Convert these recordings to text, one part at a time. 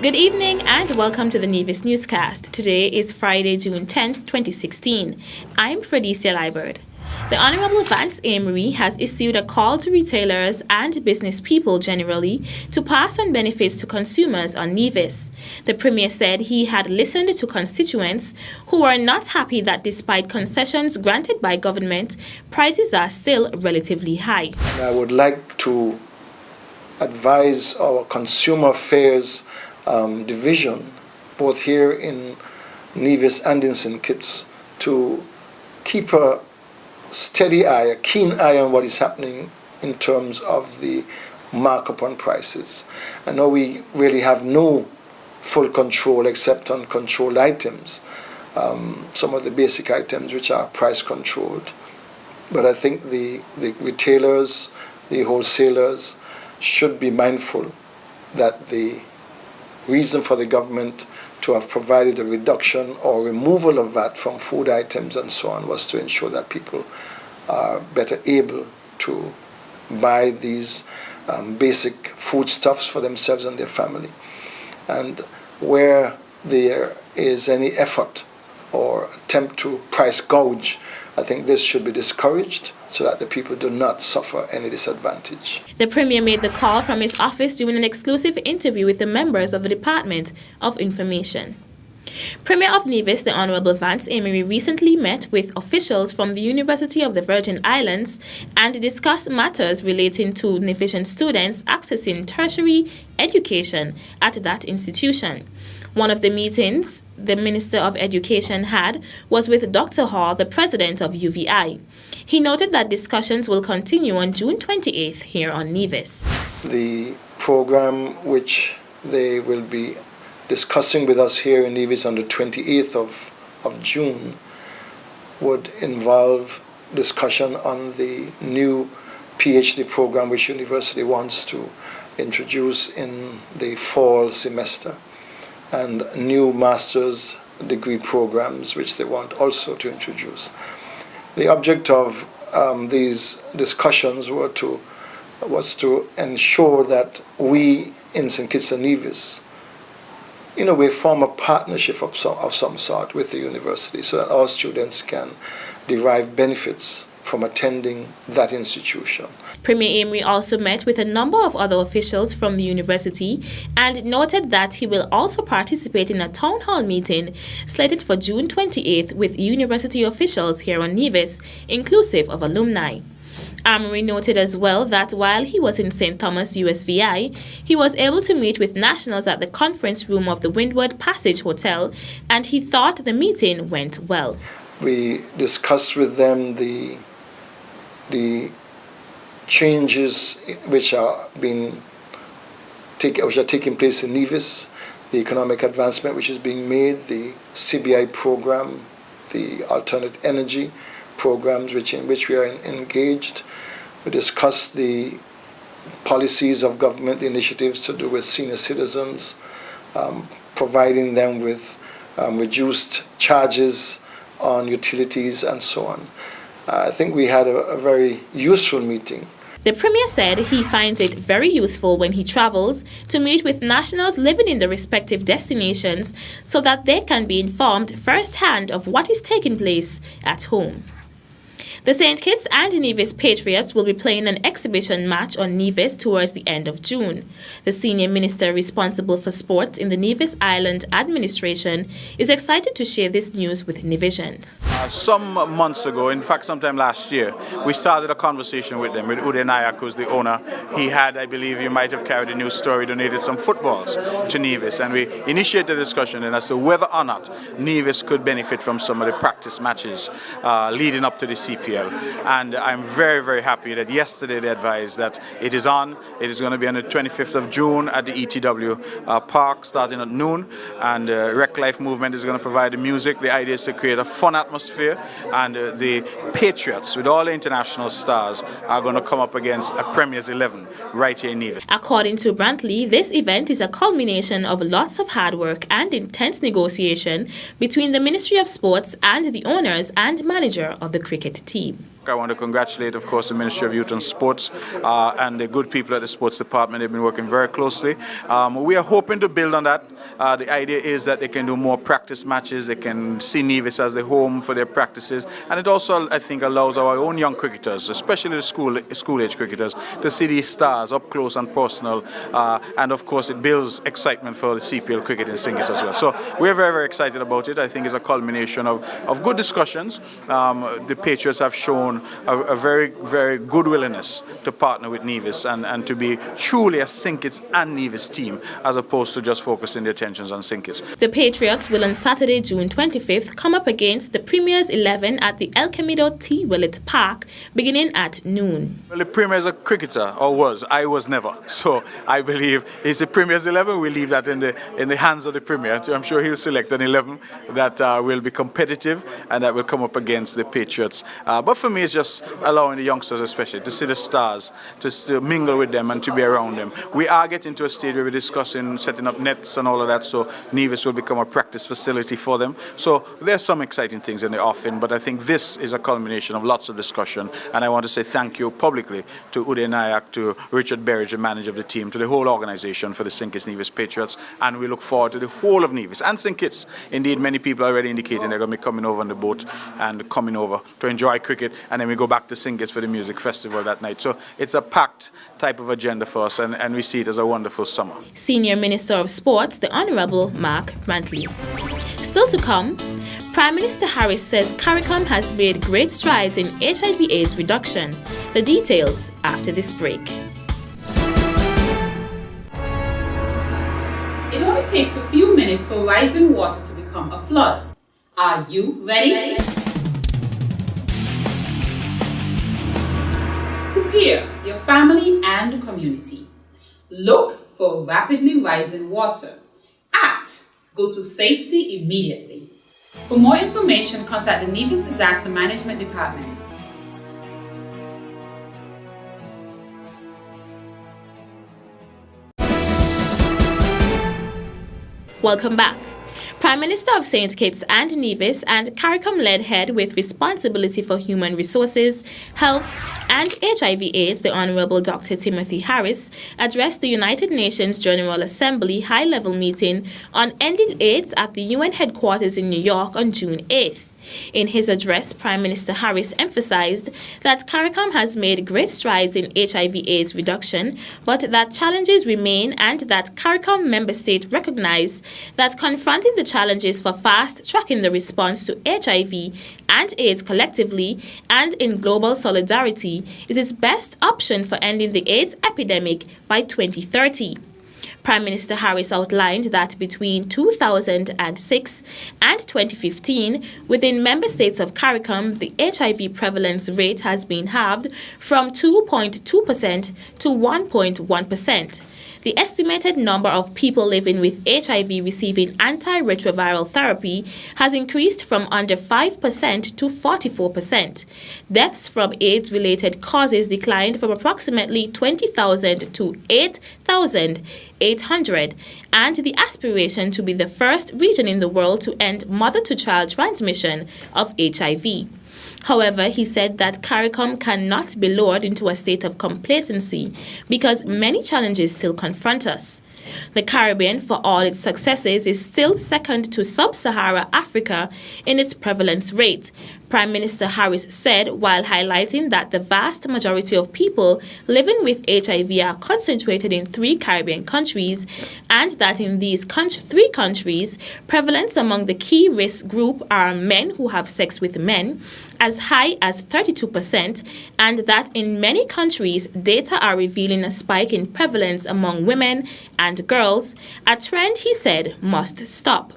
Good evening and welcome to the Nevis Newscast. Today is Friday, June 10th, 2016. I'm Fredicia Liebert. The Honorable Vance Amory has issued a call to retailers and business people generally to pass on benefits to consumers on Nevis. The Premier said he had listened to constituents who are not happy that despite concessions granted by government, prices are still relatively high. I would like to advise our consumer affairs division, both here in Nevis and in St. Kitts, to keep a steady eye, a keen eye on what is happening in terms of the markup on prices. I know we really have no full control except on controlled items, some of the basic items which are price controlled. But I think the retailers, the wholesalers should be mindful that the reason for the government to have provided a reduction or removal of VAT from food items and so on was to ensure that people are better able to buy these basic foodstuffs for themselves and their family. And where there is any effort or attempt to price gouge, I think this should be discouraged so that the people do not suffer any disadvantage. The Premier made the call from his office during an exclusive interview with the members of the Department of Information. Premier of Nevis, the Honorable Vance Amory, recently met with officials from the University of the Virgin Islands and discussed matters relating to Nevisian students accessing tertiary education at that institution. One of the meetings the Minister of Education had was with Dr. Hall, the president of UVI. He noted that discussions will continue on June 28th here on Nevis. The program which they will be discussing with us here in Nevis on the 28th of June would involve discussion on the new PhD program which university wants to introduce in the fall semester, and new master's degree programs which they want also to introduce. The object of these discussions was to ensure that we in St. Kitts and Nevis, in a way, form a partnership of some sort with the university so that our students can derive benefits from attending that institution. Premier Amory also met with a number of other officials from the university and noted that he will also participate in a town hall meeting slated for June 28th with university officials here on Nevis, inclusive of alumni. Amory noted as well that while he was in St. Thomas USVI, he was able to meet with nationals at the conference room of the Windward Passage Hotel, and he thought the meeting went well. We discussed with them the changes which are taking place in Nevis, the economic advancement which is being made, the CBI program, the alternate energy programs in which we are engaged. We discussed the policies of government initiatives to do with senior citizens, providing them with reduced charges on utilities and so on. I think we had a very useful meeting. The Premier said he finds it very useful when he travels to meet with nationals living in the respective destinations so that they can be informed firsthand of what is taking place at home. The St. Kitts and Nevis Patriots will be playing an exhibition match on Nevis towards the end of June. The senior minister responsible for sports in the Nevis Island administration is excited to share this news with Nevisians. Some months ago, in fact sometime last year, we started a conversation with them, with Uday Nayak, who's the owner. He had, I believe you might have carried a news story, donated some footballs to Nevis, and we initiated a discussion as to whether or not Nevis could benefit from some of the practice matches leading up to the CPL. And I'm very, very happy that yesterday they advised that it is on. It is going to be on the 25th of June at the ETW Park starting at noon, and Rec Life Movement is going to provide the music. The idea is to create a fun atmosphere, and the Patriots with all the international stars are going to come up against a Premier's 11 right here in Nevis. According to Brantley, this event is a culmination of lots of hard work and intense negotiation between the Ministry of Sports and the owners and manager of the cricket team. work. I want to congratulate, of course, the Ministry of Youth and Sports and the good people at the Sports Department. They've been working very closely. We are hoping to build on that. The idea is that they can do more practice matches. They can see Nevis as the home for their practices. And it also, I think, allows our own young cricketers, especially the school-age cricketers, to see these stars up close and personal. And, of course, it builds excitement for the CPL cricket in St. Kitts as well. So we're very, very excited about it. I think it's a culmination of good discussions. The Patriots have shown a very, very good willingness to partner with Nevis and to be truly a St. Kitts and Nevis team, as opposed to just focusing their attentions on St. Kitts. The Patriots will on Saturday, June 25th, come up against the Premiers 11 at the El Camino T. Willett Park, beginning at noon. Well, the Premier is a cricketer, or was. I was never. So I believe it's the Premier's 11. We leave that in the hands of the Premier. I'm sure he'll select an 11 that will be competitive and that will come up against the Patriots. But for me, it's just allowing the youngsters especially to see the stars, to mingle with them and to be around them. We are getting to a stage where we're discussing setting up nets and all of that, so Nevis will become a practice facility for them. So there's some exciting things in the offing, but I think this is a culmination of lots of discussion, and I want to say thank you publicly to Uday Nayak, to Richard Berridge, the manager of the team, to the whole organization for the St. Kitts Nevis Patriots, and we look forward to the whole of Nevis and St. Kitts. Indeed, many people are already indicating they're going to be coming over on the boat and coming over to enjoy cricket, and then we go back to St. Kitts for the music festival that night. So it's a packed type of agenda for us, and we see it as a wonderful summer. Senior Minister of Sports, the Honourable Mark Brantley. Still to come, Prime Minister Harris says CARICOM has made great strides in HIV/AIDS reduction. The details after this break. It only takes a few minutes for rising water to become a flood. Are you ready? Prepare your family and community. Look for rapidly rising water. Act. Go to safety immediately. For more information, contact the Nevis Disaster Management Department. Welcome back. Prime Minister of St. Kitts and Nevis and CARICOM-led head with responsibility for human resources, health and HIV/AIDS, the Honourable Dr. Timothy Harris, addressed the United Nations General Assembly high-level meeting on ending AIDS at the UN headquarters in New York on June 8th. In his address, Prime Minister Harris emphasized that CARICOM has made great strides in HIV/AIDS reduction, but that challenges remain and that CARICOM member states recognize that confronting the challenges for fast-tracking the response to HIV and AIDS collectively and in global solidarity is its best option for ending the AIDS epidemic by 2030. Prime Minister Harris outlined that between 2006 and 2015, within member states of CARICOM, the HIV prevalence rate has been halved from 2.2% to 1.1%. The estimated number of people living with HIV receiving antiretroviral therapy has increased from under 5% to 44%. Deaths from AIDS-related causes declined from approximately 20,000 to 8,800, and the aspiration to be the first region in the world to end mother-to-child transmission of HIV. However, he said that CARICOM cannot be lured into a state of complacency because many challenges still confront us. The Caribbean, for all its successes, is still second to sub-Sahara Africa in its prevalence rate, Prime Minister Harris said, while highlighting that the vast majority of people living with HIV are concentrated in 3 Caribbean countries, and that in these 3 countries, prevalence among the key risk group are men who have sex with men, as high as 32%, and that in many countries, data are revealing a spike in prevalence among women and girls, a trend, he said, must stop.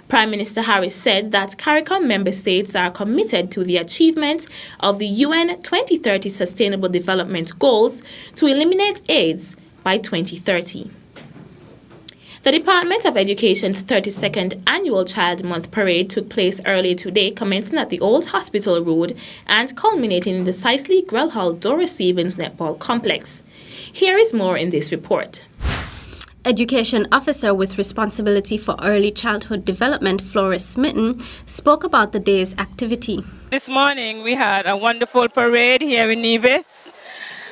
Prime Minister Harris said that CARICOM member states are committed to the achievement of the UN 2030 Sustainable Development Goals to eliminate AIDS by 2030. The Department of Education's 32nd Annual Child Month Parade took place earlier today, commencing at the Old Hospital Road and culminating in the Sisley Grell Hall Doris Stevens Netball Complex. Here is more in this report. Education Officer with responsibility for early childhood development, Flores Smitten, spoke about the day's activity. This morning we had a wonderful parade here in Nevis.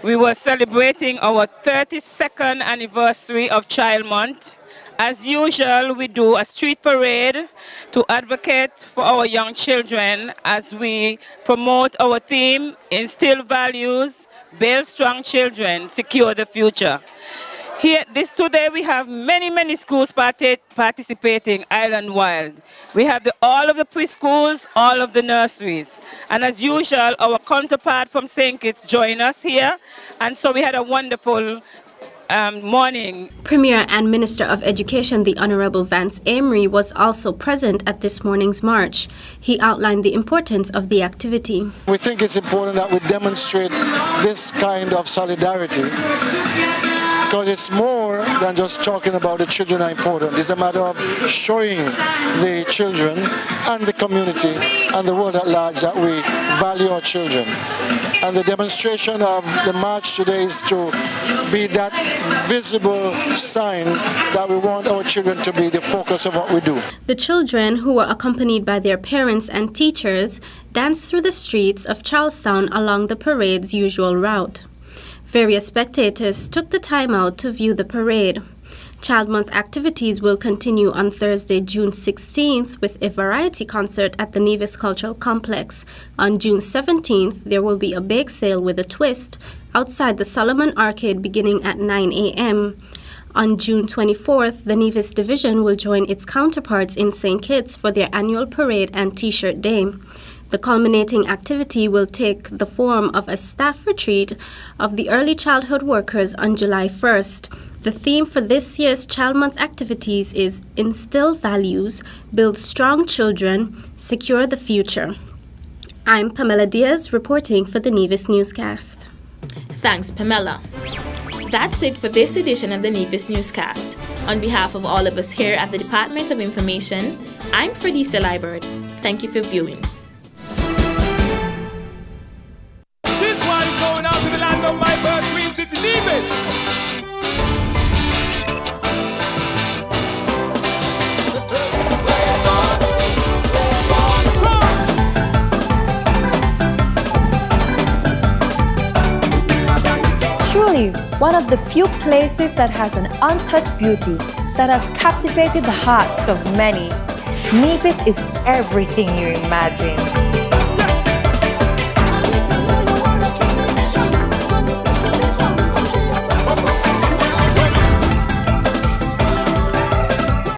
We were celebrating our 32nd anniversary of Child Month. As usual, we do a street parade to advocate for our young children as we promote our theme, instill values, build strong children, secure the future. Today we have many schools participating island-wide. We have all of the preschools, all of the nurseries. And as usual, our counterpart from St. Kitts joined us here. And so we had a wonderful morning. Premier and Minister of Education, the Honorable Vance Amory, was also present at this morning's march. He outlined the importance of the activity. We think it's important that we demonstrate this kind of solidarity, because it's more than just talking about the children are important. It's a matter of showing the children and the community and the world at large that we value our children. And the demonstration of the march today is to be that visible sign that we want our children to be the focus of what we do. The children, who were accompanied by their parents and teachers, danced through the streets of Charlestown along the parade's usual route. Various spectators took the time out to view the parade. Child Month activities will continue on Thursday, June 16th, with a variety concert at the Nevis Cultural Complex. On June 17th, there will be a bake sale with a twist outside the Solomon Arcade beginning at 9 a.m. On June 24th, the Nevis Division will join its counterparts in St. Kitts for their annual parade and T-shirt day. The culminating activity will take the form of a staff retreat of the early childhood workers on July 1st. The theme for this year's Child Month activities is Instill Values, Build Strong Children, Secure the Future. I'm Pamela Diaz reporting for the Nevis Newscast. Thanks, Pamela. That's it for this edition of the Nevis Newscast. On behalf of all of us here at the Department of Information, I'm Fredisa Liebert. Thank you for viewing. Going out to the land of my birth, Queen City, Nevis. Truly, one of the few places that has an untouched beauty that has captivated the hearts of many. Nevis is everything you imagine.